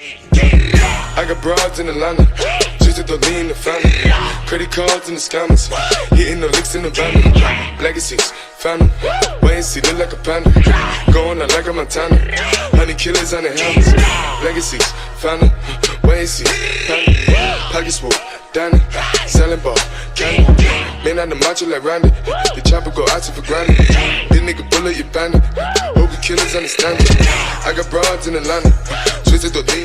I got broads in Atlanta, twisted the lean in the family. Credit cards in the scammers, hitting the licks in the van. Legacies, family, wait and see, look like a panda. Going out like a Montana, honey killers on the helmets. Legacies, family, wait and see, family. Pockets full, Danny, selling ball, candy. Man on the macho like Randy, the chopper go out to for granted. This nigga bullet, you bandit. Hope the killers understand it. I got broads in Atlanta, twisted the lean.